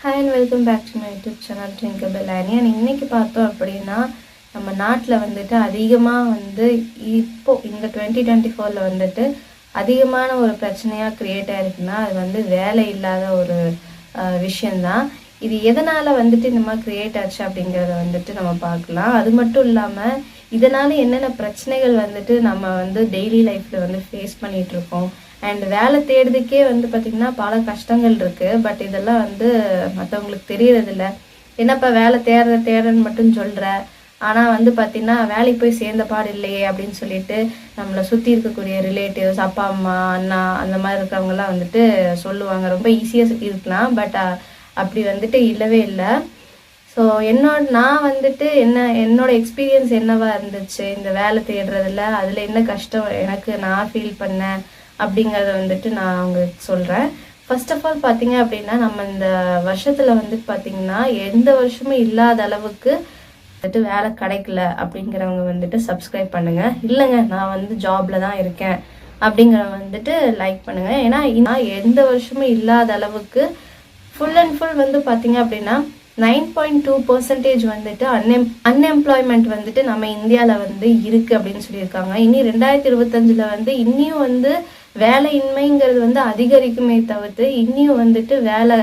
Hi and welcome back to my YouTube channel drinkable Annie. And இன்னைக்கு பார்த்தோம் அப்படின்னா நம்ம நாட்டில் வந்துட்டு அதிகமாக இப்போது இந்த 2024 வந்துட்டு அதிகமான ஒரு பிரச்சனையாக க்ரியேட் ஆகிருக்குன்னா அது வேலை இல்லாத ஒரு விஷயந்தான். இது எதனால் வந்துட்டு இந்த மாதிரி க்ரியேட் ஆச்சு அப்படிங்கிறத நம்ம பார்க்கலாம். அது மட்டும் இல்லாமல் இதனால் என்னென்ன பிரச்சனைகள் நம்ம டெய்லி லைஃப்பில் ஃபேஸ் பண்ணிகிட்ருக்கோம். அண்ட் வேலை தேடுறதுக்கே பார்த்திங்கன்னா பல கஷ்டங்கள் இருக்குது. பட் இதெல்லாம் மற்றவங்களுக்கு தெரியறதில்ல. என்னப்பா வேலை தேடுறன்னு மட்டும் சொல்கிற, ஆனால் பார்த்திங்கன்னா வேலைக்கு போய் சேர்ந்த பாடு இல்லையே அப்படின்னு சொல்லிட்டு நம்மளை சுற்றி இருக்கக்கூடிய ரிலேட்டிவ்ஸ், அப்பா அம்மா, அண்ணா அந்த மாதிரி இருக்கிறவங்கலாம் சொல்லுவாங்க. ரொம்ப ஈஸியாக இருக்கலாம், பட் அப்படி இல்லவே இல்லை. ஸோ நான் என்னோட எக்ஸ்பீரியன்ஸ் என்னவா இருந்துச்சு இந்த வேலை தேடுறதில்ல, அதில் என்ன கஷ்டம் எனக்கு நான் ஃபீல் பண்ணேன் அப்படிங்கிறத நான் உங்களுக்கு சொல்கிறேன். ஃபர்ஸ்ட் ஆஃப் ஆல் பார்த்தீங்க அப்படின்னா நம்ம இந்த வருஷத்தில் பார்த்தீங்கன்னா எந்த வருஷமும் இல்லாத அளவுக்கு வேலை கிடைக்கல அப்படிங்கிறவங்க சப்ஸ்கிரைப் பண்ணுங்கள். இல்லைங்க நான் ஜாபில் தான் இருக்கேன் அப்படிங்கிறவங்க லைக் பண்ணுங்கள். ஏன்னா எந்த வருஷமும் இல்லாத அளவுக்கு ஃபுல் அண்ட் ஃபுல் பார்த்தீங்க அப்படின்னா 9.2% அன்எம்ப்ளாய்மெண்ட் நம்ம இந்தியாவில் இருக்குது அப்படின்னு சொல்லியிருக்காங்க. இனி 2025 இன்னியும் வேலையின்மைங்கிறது அதிகரிக்குமே தவிர்த்து இன்னியும் வேலை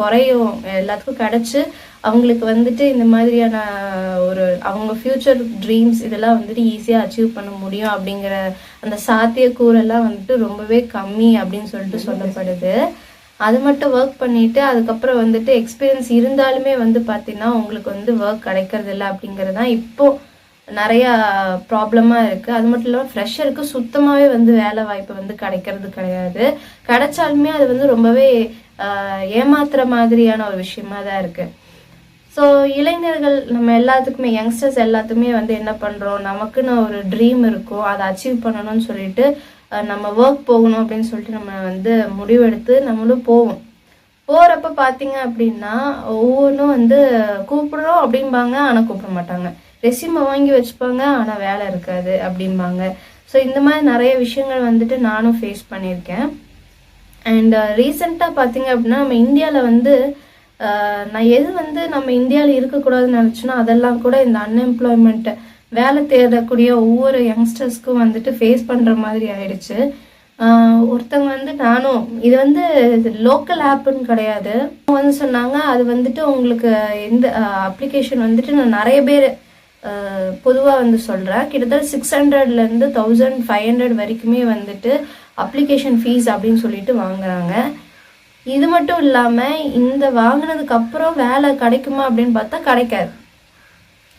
குறையும், எல்லாத்துக்கும் கிடைச்சி அவங்களுக்கு இந்த மாதிரியான ஒரு அவங்க ஃபியூச்சர் ட்ரீம்ஸ் இதெல்லாம் ஈஸியாக அச்சீவ் பண்ண முடியும் அப்படிங்கிற அந்த சாத்தியக்கூறெல்லாம் ரொம்பவே கம்மி அப்படின்னு சொல்லிட்டு சொல்லப்படுது. அது மட்டும் ஒர்க் பண்ணிட்டு அதுக்கப்புறம் எக்ஸ்பீரியன்ஸ் இருந்தாலுமே பார்த்தீங்கன்னா உங்களுக்கு ஒர்க் கிடைக்கிறது இல்லை அப்படிங்கிறது தான் இப்போது நிறையா ப்ராப்ளமாக இருக்குது. அது மட்டும் இல்லாமல் ஃப்ரெஷருக்கு சுத்தமாகவே வேலை வாய்ப்பு கிடைக்கிறது கிடையாது. கிடைச்சாலுமே அது ரொம்பவே ஏமாத்துற மாதிரியான ஒரு விஷயமா தான் இருக்குது. ஸோ இளைஞர்கள் நம்ம எல்லாத்துக்குமே, யங்ஸ்டர்ஸ் எல்லாத்துக்குமே என்ன பண்ணுறோம், நமக்குன்னு ஒரு ட்ரீம் இருக்கும், அதை அச்சீவ் பண்ணணும்னு சொல்லிட்டு நம்ம ஒர்க் போகணும் அப்படின்னு சொல்லிட்டு நம்ம முடிவெடுத்து நம்மளும் போவோம். போகிறப்ப பார்த்தீங்க அப்படின்னா ஒவ்வொன்றும் கூப்பிடுறோம் அப்படிம்பாங்க, ஆனால் கூப்பிட மாட்டாங்க. ரெஸ்யூமை வாங்கி வச்சுப்பாங்க, ஆனால் வேலை இருக்காது அப்படிம்பாங்க. ஸோ இந்த மாதிரி நிறைய விஷயங்கள் நானும் ஃபேஸ் பண்ணியிருக்கேன். அண்ட் ரீசெண்டாக பார்த்தீங்க அப்படின்னா நம்ம இந்தியாவில் நான் எது நம்ம இந்தியாவில் இருக்கக்கூடாதுன்னு நினச்சோன்னா அதெல்லாம் கூட இந்த அன்எம்ப்ளாய்மெண்ட்டை வேலை தேடக்கூடிய ஒவ்வொரு யங்ஸ்டர்ஸ்க்கும் ஃபேஸ் பண்ணுற மாதிரி ஆயிடுச்சு. ஒருத்தவங்க நானும் இது லோக்கல் ஆப்புன்னு கிடையாது சொன்னாங்க. அது உங்களுக்கு எந்த அப்ளிகேஷன் நான் நிறைய பேர் பொதுவாக சொல்கிறேன். கிட்டத்தட்ட 600லேருந்து 1500 வரைக்குமே அப்ளிகேஷன் ஃபீஸ் அப்படின்னு சொல்லிட்டு வாங்குறாங்க. இது மட்டும் இல்லாமல் இந்த வாங்கினதுக்கு அப்புறம் வேலை கிடைக்குமா அப்படின்னு பார்த்தா கிடைக்காது.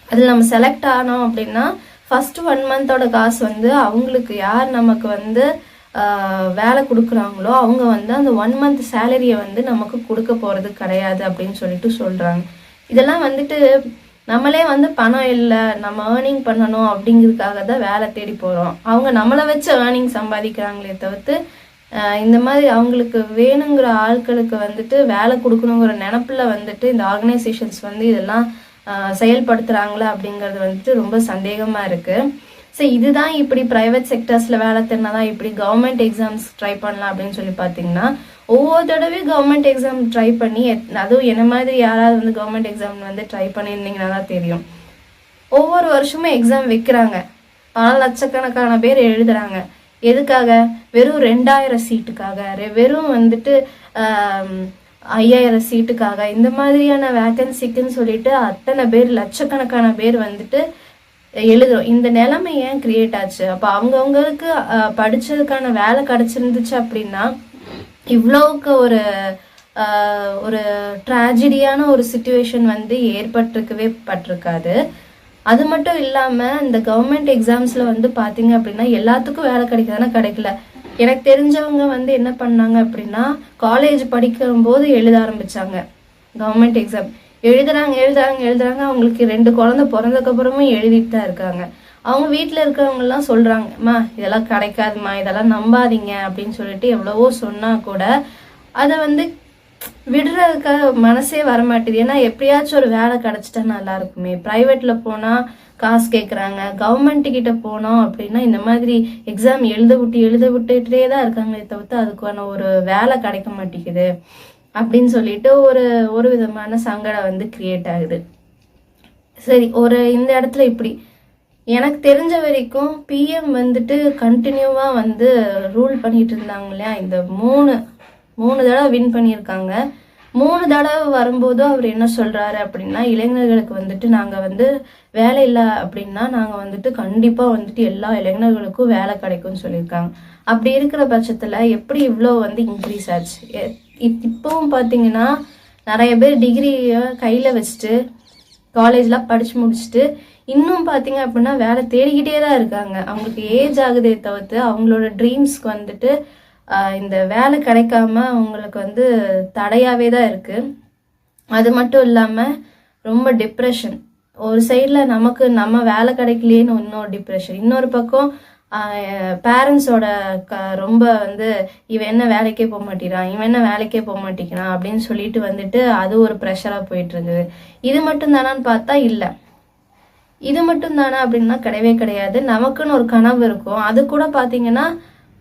அதில் நம்ம செலக்ட் ஆனோம் அப்படின்னா ஃபர்ஸ்ட் 1 மந்தோட காசு அவங்களுக்கு யார் நமக்கு வேலை கொடுக்குறாங்களோ அவங்க அந்த 1 மந்த் சேலரியை நமக்கு கொடுக்க போகிறது கிடையாது அப்படின்னு சொல்லிட்டு சொல்கிறாங்க. இதெல்லாம் நம்மளே பணம் இல்லை, நம்ம ஏர்னிங் பண்ணணும் அப்படிங்கிறதுக்காக தான் வேலை தேடி போகிறோம். அவங்க நம்மளை வச்சு ஏர்னிங் சம்பாதிக்கிறாங்களே தவிர்த்து இந்த மாதிரி அவங்களுக்கு வேணுங்கிற ஆட்களுக்கு வேலை கொடுக்கணுங்கிற நினப்பில் இந்த ஆர்கனைசேஷன்ஸ் இதெல்லாம் செயல்படுத்துகிறாங்களா அப்படிங்கிறது ரொம்ப சந்தேகமாக இருக்குது. ஸோ இதுதான் இப்படி ப்ரைவேட் செக்டர்ஸில் வேலை தேடினாதான் இப்படி கவர்மெண்ட் எக்ஸாம்ஸ் ட்ரை பண்ணலாம் அப்படின்னு சொல்லி பார்த்தீங்கன்னா ஒவ்வொரு தடவையும் கவர்மெண்ட் எக்ஸாம் ட்ரை பண்ணி, அதுவும் என்ன மாதிரி யாராவது கவர்மெண்ட் எக்ஸாம் ட்ரை பண்ணியிருந்தீங்கன்னா தான் தெரியும். ஒவ்வொரு வருஷமும் எக்ஸாம் வைக்கிறாங்க, பல லட்சக்கணக்கான பேர் எழுதுகிறாங்க. எதுக்காக? வெறும் 2000 சீட்டுக்காக, வெறும் 5000 சீட்டுக்காக, இந்த மாதிரியான வேக்கன்சிக்குன்னு சொல்லிட்டு அத்தனை பேர், லட்சக்கணக்கான பேர் எழுதுறோம். இந்த நிலைமை ஏன் கிரியேட் ஆச்சு? அப்போ அவங்கவுங்களுக்கு படித்ததுக்கான வேலை கிடச்சிருந்துச்சு அப்படின்னா இவ்வளோவுக்கு ஒரு ட்ராஜடியான ஒரு சுச்சுவேஷன் ஏற்பட்டிருக்கவே பட்டிருக்காது. அது மட்டும் இல்லாமல் இந்த கவர்மெண்ட் எக்ஸாம்ஸில் பார்த்தீங்க அப்படின்னா எல்லாத்துக்கும் வேலை கிடைக்குதுன்னா கிடைக்கல. எனக்கு தெரிஞ்சவங்க என்ன பண்ணாங்க அப்படின்னா காலேஜ் படிக்கும்போது எழுத ஆரம்பித்தாங்க கவர்மெண்ட் எக்ஸாம். எழுதுறாங்க. அவங்களுக்கு 2 குழந்தை பிறந்ததுக்கப்புறமும் எழுதிட்டு தான் இருக்காங்க. அவங்க வீட்டில் இருக்கிறவங்கலாம் சொல்கிறாங்கம்மா இதெல்லாம் கிடைக்காதுமா, இதெல்லாம் நம்பாதீங்க அப்படின்னு சொல்லிட்டு எவ்வளவோ சொன்னால் கூட அதை விடுறதுக்காக மனசே வரமாட்டேது. ஏன்னா எப்படியாச்சும் ஒரு வேலை கிடைச்சிட்டா நல்லா இருக்குமே. ப்ரைவேட்டில் போனால் காசு கேட்குறாங்க, கவர்மெண்ட்டுக்கிட்ட போனோம் அப்படின்னா இந்த மாதிரி எக்ஸாம் எழுத விட்டுட்டே தான் இருக்காங்களே தவிர்த்து அதுக்கான ஒரு வேலை கிடைக்க மாட்டேங்குது. அப்படின்னு சொல்லிட்டு ஒரு விதமான சங்கடம் வந்து கிரியேட் ஆகுது. சரி, இந்த இடத்துல இப்படி எனக்கு தெரிஞ்ச வரைக்கும் பிஎம் வந்துட்டு கண்டினியூவாக வந்து ரூல் பண்ணிட்டு இருந்தாங்க இல்லையா, இந்த மூணு தடவை வின் பண்ணியிருக்காங்க. 3 தடவை வரும்போதும் அவர் என்ன சொல்றாரு அப்படின்னா, இளைஞர்களுக்கு வந்துட்டு நாங்கள் வந்து வேலை இல்லை அப்படின்னா நாங்கள் வந்துட்டு கண்டிப்பாக வந்துட்டு எல்லா இளைஞர்களுக்கும் வேலை கிடைக்கும்னு சொல்லியிருக்காங்க. அப்படி இருக்கிற பட்சத்தில் எப்படி இவ்வளோ வந்து இன்க்ரீஸ் ஆச்சு? இப்போவும் பார்த்தீங்கன்னா நிறைய பேர் டிகிரியை கையில் வச்சுட்டு காலேஜ்லாம் படித்து முடிச்சுட்டு இன்னும் பார்த்தீங்க அப்படின்னா வேலை தேடிக்கிட்டே தான் இருக்காங்க. அவங்களுக்கு ஏஜ் ஆகுதே தவிர்த்து அவங்களோட ட்ரீம்ஸ்க்கு வந்துட்டு இந்த வேலை கிடைக்காம அவங்களுக்கு வந்து தடையாகவே தான் இருக்குது. அது மட்டும் இல்லாமல் ரொம்ப டிப்ரெஷன். ஒரு சைடில் நம்ம வேலை கிடைக்கலையேன்னு இன்னொரு டிப்ரெஷன், இன்னொரு பக்கம் பேரண்ட்ஸோட ரொம்ப வந்து இவன் என்ன வேலைக்கே போக மாட்டேறான், இவன் என்ன வேலைக்கே போக மாட்டேங்கிறான் அப்படின்னு சொல்லிட்டு வந்துட்டு அது ஒரு ப்ரெஷராக போயிட்டு இருக்குது. இது மட்டும் தானான்னு பார்த்தா இல்லை. இது மட்டும் தானே அப்படின்னா கிடையவே கிடையாது. நமக்குன்னு ஒரு கனவு இருக்கும். அது கூட பார்த்தீங்கன்னா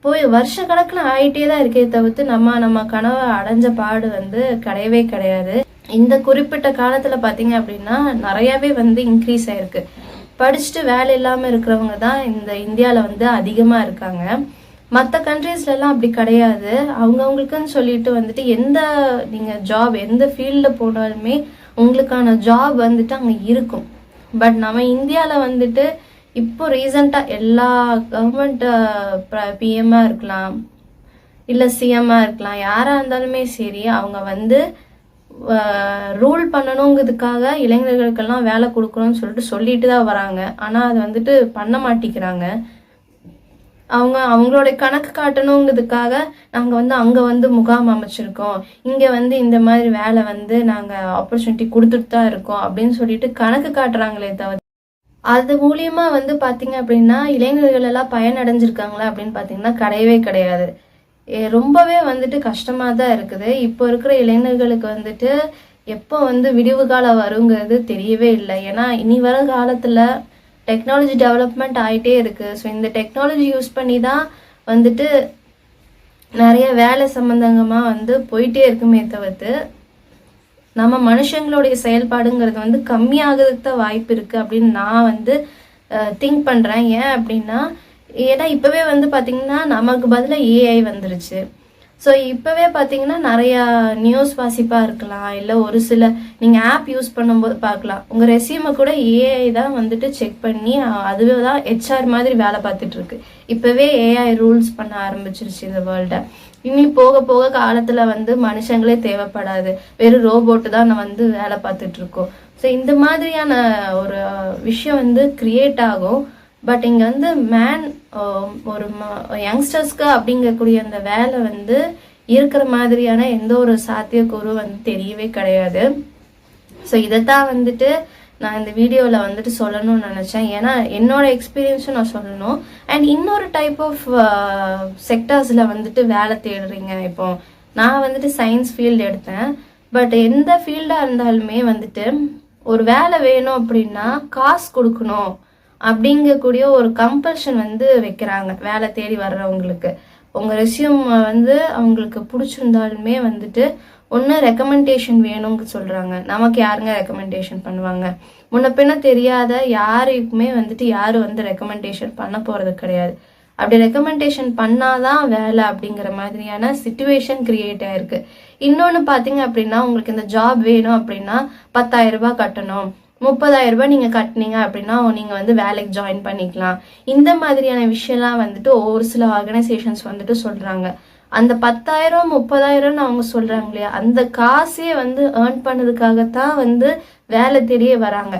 போய் வருஷ கணக்கில் ஆகிட்டே தான் இருக்கே தவிர்த்து நம்ம கனவை அடைஞ்ச பாடு வந்து கிடையவே கிடையாது. இந்த குறிப்பிட்ட காலத்தில் பார்த்தீங்க அப்படின்னா நிறையாவே வந்து இன்க்ரீஸ் ஆயிருக்கு. படிச்சுட்டு வேலை இல்லாமல் இருக்கிறவங்க தான் இந்த இந்தியாவில் வந்து அதிகமாக இருக்காங்க. மற்ற கண்ட்ரீஸ்லாம் அப்படி கிடையாது. அவங்கவுங்களுக்குன்னு சொல்லிட்டு வந்துட்டு நீங்கள் ஜாப் எந்த ஃபீல்டில் போனாலுமே உங்களுக்கான ஜாப் வந்துட்டு அங்கே இருக்கும். பட் நம்ம இந்தியாவில் வந்துட்டு இப்போ ரீசண்டாக எல்லா கவர்மெண்ட் பிஎம்மாக இருக்கலாம் இல்லை சிஎம்மாக இருக்கலாம், யாராக இருந்தாலுமே சரி, அவங்க வந்து ரூல் பண்ணணுங்கிறதுக்காக இளைஞர்களுக்கெல்லாம் வேலை கொடுக்கணும்னு சொல்லிட்டு தான் வராங்க. ஆனால் அது வந்துட்டு பண்ண மாட்டேங்கிறாங்க. அவங்களோட கணக்கு காட்டணுங்கிறதுக்காக நாங்கள் வந்து அங்கே வந்து முகாம் அமைச்சிருக்கோம், இங்கே வந்து இந்த மாதிரி வேலை வந்து நாங்கள் ஆப்பர்ச்சுனிட்டி கொடுத்துட்டு தான் இருக்கோம் அப்படின்னு சொல்லிட்டு கணக்கு காட்டுறாங்களே தவிர அது மூலியமா வந்து பார்த்தீங்க அப்படின்னா இளைஞர்கள் எல்லாம் பயனடைஞ்சிருக்காங்களா அப்படின்னு பார்த்தீங்கன்னா கிடையவே கிடையாது. ரொம்பவே வந்துட்டு கஷ்டமாக தான் இருக்குது. இப்போ இருக்கிற இளைஞர்களுக்கு வந்துட்டு எப்போ வந்து விடிவு காலம் வருங்கிறது தெரியவே இல்லை. ஏன்னா இனி வர காலத்தில் டெக்னாலஜி டெவலப்மெண்ட் ஆகிட்டே இருக்குது. ஸோ இந்த டெக்னாலஜி யூஸ் பண்ணி தான் வந்துட்டு நிறைய வேலை சம்பந்தமாக வந்து போயிட்டே இருக்குமே தவிர்த்து நம்ம மனுஷங்களுடைய செயல்பாடுங்கிறது வந்து கம்மியாகிறதுக்கு தான் வாய்ப்பு இருக்குது அப்படின்னு நான் வந்து திங்க் பண்ணுறேன். ஏன் அப்படின்னா ஏன்னா இப்போவே வந்து பார்த்திங்கன்னா நமக்கு பதிலாக ஏஐ வந்துருச்சு. ஸோ இப்போவே பார்த்தீங்கன்னா நிறையா நியூஸ் வாசிப்பாக இருக்கலாம், இல்லை ஒரு சில நீங்கள் ஆப் யூஸ் பண்ணும்போது பார்க்கலாம், உங்கள் ரெசியூமை கூட ஏஐ தான் வந்துட்டு செக் பண்ணி அதுவே தான் ஹெச்ஆர் மாதிரி வேலை பார்த்துட்ருக்கு. இப்போவே ஏஐ ரூல்ஸ் பண்ண ஆரம்பிச்சிருச்சு இந்த வேர்ல்டை. இனி போக போக காலத்தில் வந்து மனுஷங்களே தேவைப்படாது, வெறும் ரோபோட்டு தான் நான் வந்து வேலை பார்த்துட்ருக்கோம். ஸோ இந்த மாதிரியான ஒரு விஷயம் வந்து கிரியேட் ஆகும். பட் இங்கே வந்து ஒரு யங்ஸ்டர்ஸ்க்கு அப்படிங்கக்கூடிய அந்த வேலை வந்து இருக்கிற மாதிரியான எந்த ஒரு சாத்தியக்கூறு வந்து தெரியவே கிடையாது. ஸோ இதைத்தான் வந்துட்டு நான் இந்த வீடியோவில் வந்துட்டு சொல்லணும்னு நினச்சேன். ஏன்னா என்னோட எக்ஸ்பீரியன்ஸும் நான் சொல்லணும். அண்ட் இன்னொரு டைப் ஆஃப் செக்டர்ஸில் வந்துட்டு வேலை தேடுறீங்க. இப்போ நான் வந்துட்டு சயின்ஸ் ஃபீல்டு எடுத்தேன். பட் எந்த ஃபீல்டாக இருந்தாலுமே வந்துட்டு ஒரு வேலை வேணும் அப்படின்னா காசு கொடுக்கணும் அப்படிங்கக்கூடிய ஒரு கம்பல்ஷன் வந்து வைக்கிறாங்க வேலை தேடி வர்றவங்களுக்கு. உங்கள் ரெஸ்யூம் வந்து அவங்களுக்கு பிடிச்சிருந்தாலுமே வந்துட்டு ஒன்று ரெக்கமெண்டேஷன் வேணும்னு சொல்கிறாங்க. நமக்கு யாருங்க ரெக்கமெண்டேஷன் பண்ணுவாங்க? முன்ன பின்ன தெரியாத யாருக்குமே வந்துட்டு யாரும் வந்து ரெக்கமெண்டேஷன் பண்ண போகிறது கிடையாது. அப்படி ரெக்கமெண்டேஷன் பண்ணாதான் வேலை அப்படிங்கிற மாதிரியான சிச்சுவேஷன் கிரியேட் ஆயிருக்கு. இன்னொன்று பார்த்தீங்க அப்படின்னா உங்களுக்கு இந்த ஜாப் வேணும் அப்படின்னா 10,000 ரூபாய் கட்டணும், 30,000 ரூபாய் நீங்கள் கட்டினீங்க அப்படின்னா நீங்கள் வந்து வேலைக்கு ஜாயின் பண்ணிக்கலாம். இந்த மாதிரியான விஷயம்லாம் வந்துட்டு ஒரு சில ஆர்கனைசேஷன்ஸ் வந்துட்டு சொல்கிறாங்க. அந்த 10,000 30,000 அவங்க சொல்கிறாங்க இல்லையா, அந்த காசே வந்து ஏர்ன் பண்ணதுக்காகத்தான் வந்து வேலை தேடியே வராங்க.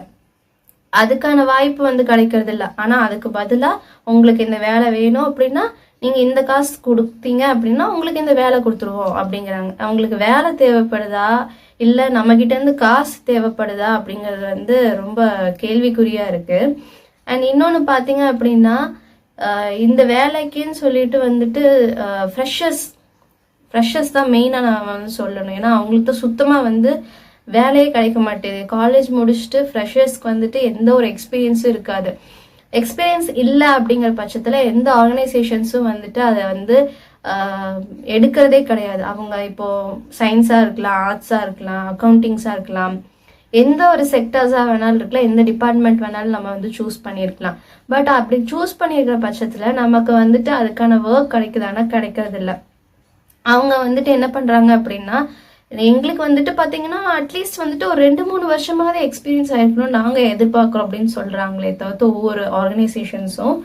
அதுக்கான வாய்ப்பு வந்து கிடைக்கிறது இல்லை. ஆனால் அதுக்கு பதிலாக உங்களுக்கு இந்த வேலை வேணும் அப்படின்னா நீங்கள் இந்த காசு கொடுத்தீங்க அப்படின்னா உங்களுக்கு இந்த வேலை கொடுத்துருவோம் அப்படிங்கிறாங்க. அவங்களுக்கு வேலை தேவைப்படுதா இல்லை நம்மகிட்டேருந்து காசு தேவைப்படுதா அப்படிங்கிறது வந்து ரொம்ப கேள்விக்குறியாக இருக்குது. அண்ட் இன்னொன்று பார்த்தீங்க அப்படின்னா இந்த வேலைக்குன்னு சொல்லிட்டு வந்துட்டு ஃப்ரெஷர்ஸ் தான் மெயினாக நான் வந்து சொல்லணும். ஏன்னா அவங்களுக்கு தான் சுத்தமாக வந்து வேலையே கிடைக்க மாட்டேது. காலேஜ் முடிச்சுட்டு ஃப்ரெஷர்ஸ்க்கு வந்துட்டு எந்த ஒரு எக்ஸ்பீரியன்ஸும் இருக்காது. எக்ஸ்பீரியன்ஸ் இல்லை அப்படிங்கிற பட்சத்தில் எந்த ஆர்கனைசேஷன்ஸும் வந்துட்டு அதை வந்து எடுக்கிறதே கிடையாது. அவங்க இப்போ சயின்ஸாக இருக்கலாம், ஆர்ட்ஸாக இருக்கலாம், அக்கௌண்டிங்ஸாக இருக்கலாம், எந்த ஒரு செக்டர்ஸாக வேணாலும் இருக்கலாம், எந்த டிபார்ட்மெண்ட் வேணாலும் நம்ம வந்து சூஸ் பண்ணியிருக்கலாம். பட் அப்படி சூஸ் பண்ணியிருக்கிற பட்சத்தில் நமக்கு வந்துட்டு அதுக்கான ஒர்க் கிடைக்குதானா கிடைக்கிறது இல்லை. அவங்க வந்துட்டு என்ன பண்ணுறாங்க அப்படின்னா, எங்களுக்கு வந்துட்டு பார்த்தீங்கன்னா அட்லீஸ்ட் வந்துட்டு ஒரு 2-3 வருஷமாவது எக்ஸ்பீரியன்ஸ் ஆயிருக்கணும் நாங்கள் எதிர்பார்க்குறோம் அப்படின்னு சொல்கிறாங்களே தவிர்த்து ஒவ்வொரு ஆர்கனைசேஷன்ஸும்.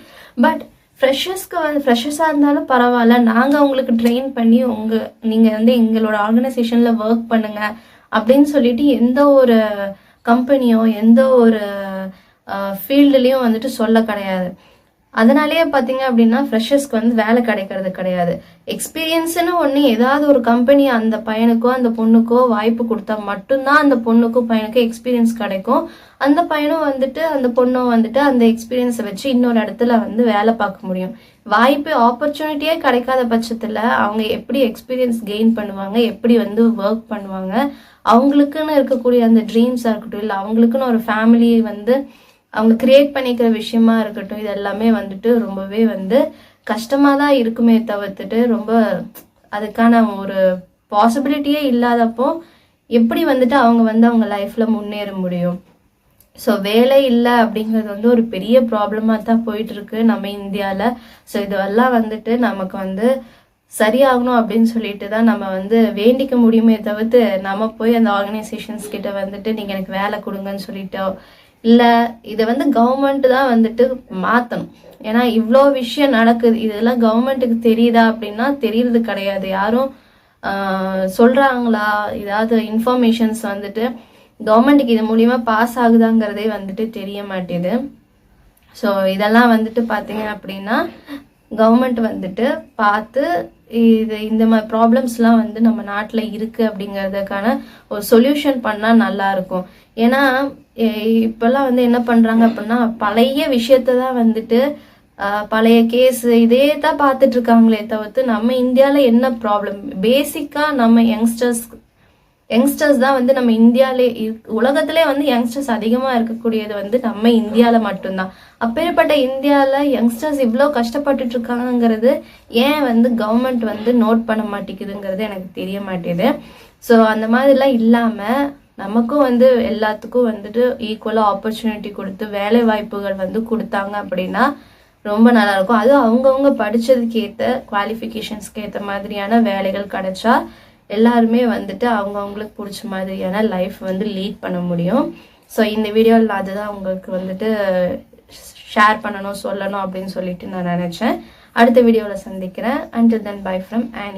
பட் ஃப்ரெஷர்ஸாக இருந்தாலும் பரவாயில்ல, நாங்கள் உங்களுக்கு ட்ரெயின் பண்ணி நீங்கள் வந்து எங்களோட ஆர்கனைசேஷனில் ஒர்க் பண்ணுங்க அப்படின்னு சொல்லிட்டு எந்த ஒரு கம்பெனியோ எந்த ஒரு ஃபீல்டுலேயும் வந்துட்டு சொல்ல கிடையாது. அதனாலேயே பார்த்தீங்க அப்படின்னா ஃப்ரெஷர்ஸ்க்கு வந்து வேலை கிடைக்கிறது கிடையாது. எக்ஸ்பீரியன்ஸ்னு ஒன்று ஏதாவது ஒரு கம்பெனி அந்த பையனுக்கோ அந்த பொண்ணுக்கோ வாய்ப்பு கொடுத்தா மட்டும்தான் அந்த பொண்ணுக்கும் பையனுக்கும் எக்ஸ்பீரியன்ஸ் கிடைக்கும். அந்த பையனும் வந்துட்டு அந்த பொண்ணும் வந்துட்டு அந்த எக்ஸ்பீரியன்ஸை வச்சு இன்னொரு இடத்துல வந்து வேலை பார்க்க முடியும். வாய்ப்பு ஆப்பர்ச்சுனிட்டியே கிடைக்காத பட்சத்தில் அவங்க எப்படி எக்ஸ்பீரியன்ஸ் கெயின் பண்ணுவாங்க, எப்படி வந்து ஒர்க் பண்ணுவாங்க, அவங்களுக்குன்னு இருக்கக்கூடிய அந்த ட்ரீம்ஸாக இருக்கட்டும், இல்லை அவங்களுக்குன்னு ஒரு ஃபேமிலியை வந்து அவங்க கிரியேட் பண்ணிக்கிற விஷயமா இருக்கட்டும், இது எல்லாமே வந்துட்டு ரொம்பவே வந்து கஷ்டமாக தான் இருக்குமே தவிர்த்துட்டு ரொம்ப அதுக்கான ஒரு பாசிபிலிட்டியே இல்லாதப்போ எப்படி வந்துட்டு அவங்க வந்து அவங்க லைஃப்பில் முன்னேற முடியும்? ஸோ வேலை இல்லை அப்படிங்கிறது வந்து ஒரு பெரிய ப்ராப்ளமாக தான் போயிட்டுருக்கு நம்ம இந்தியாவில். ஸோ இதெல்லாம் வந்துட்டு நமக்கு வந்து சரியாகணும் அப்படின்னு சொல்லிட்டு தான் நம்ம வந்து வேண்டிக்க முடியுமே தவிர்த்து நம்ம போய் அந்த ஆர்கனைசேஷன்ஸ் கிட்ட வந்துட்டு நீங்கள் எனக்கு வேலை கொடுங்கன்னு சொல்லிட்டோ இல்லை இதை வந்து கவர்மெண்ட் தான் வந்துட்டு மாற்றணும். ஏன்னா இவ்வளோ விஷயம் நடக்குது, இதெல்லாம் கவர்மெண்ட்டுக்கு தெரியுதா அப்படின்னா தெரியறது கிடையாது. யாரும் சொல்கிறாங்களா, ஏதாவது இன்ஃபர்மேஷன்ஸ் வந்துட்டு கவர்மெண்ட்டுக்கு இது மூலிமா பாஸ் ஆகுதாங்கிறதே வந்துட்டு தெரிய மாட்டேது. ஸோ இதெல்லாம் வந்துட்டு பார்த்தீங்க அப்படின்னா கவர்மெண்ட் வந்துட்டு பார்த்து இந்த மாதிரி ப்ராப்ளம்ஸ்லாம் வந்து நம்ம நாட்டில் இருக்குது அப்படிங்கிறதுக்கான ஒரு சொல்யூஷன் பண்ணால் நல்லாயிருக்கும். ஏன்னா இப்போல்லாம் வந்து என்ன பண்ணுறாங்க அப்படின்னா பழைய விஷயத்த தான் வந்துட்டு பழைய கேஸ் இதே தான் பார்த்துட்டு இருக்காங்களே தவிர்த்து நம்ம இந்தியாவில் என்ன ப்ராப்ளம், பேசிக்காக நம்ம யங்ஸ்டர்ஸ் தான் வந்து நம்ம இந்தியாவிலே உலகத்திலே வந்து யங்ஸ்டர்ஸ் அதிகமாக இருக்கக்கூடியது வந்து நம்ம இந்தியாவில் மட்டும்தான். அப்பேற்பட்ட இந்தியாவில் யங்ஸ்டர்ஸ் இவ்வளோ கஷ்டப்பட்டுட்டு இருக்காங்கிறது ஏன் வந்து கவர்மெண்ட் வந்து நோட் பண்ண மாட்டேங்குதுங்கிறது எனக்கு தெரிய மாட்டேது. ஸோ அந்த மாதிரிலாம் இல்லாமல் நமக்கும் வந்து எல்லாத்துக்கும் வந்துட்டு ஈக்குவலாக ஆப்பர்ச்சுனிட்டி கொடுத்து வேலை வாய்ப்புகள் வந்து கொடுத்தாங்க அப்படின்னா ரொம்ப நல்லாயிருக்கும். அதுவும் அவங்கவுங்க படித்ததுக்கு ஏற்ற குவாலிஃபிகேஷன்ஸ்க்கு ஏற்ற மாதிரியான வேலைகள் கிடைச்சா எல்லாருமே வந்துட்டு அவங்கவுங்களுக்கு பிடிச்ச மாதிரியான லைஃப் வந்து லீட் பண்ண முடியும். ஸோ இந்த வீடியோவில் அதுதான் உங்களுக்கு வந்துட்டு ஷேர் பண்ணணும் சொல்லணும் அப்படின்னு சொல்லிட்டு நான் நினச்சேன். அடுத்த வீடியோவில் சந்திக்கிறேன். until then bye from Annie.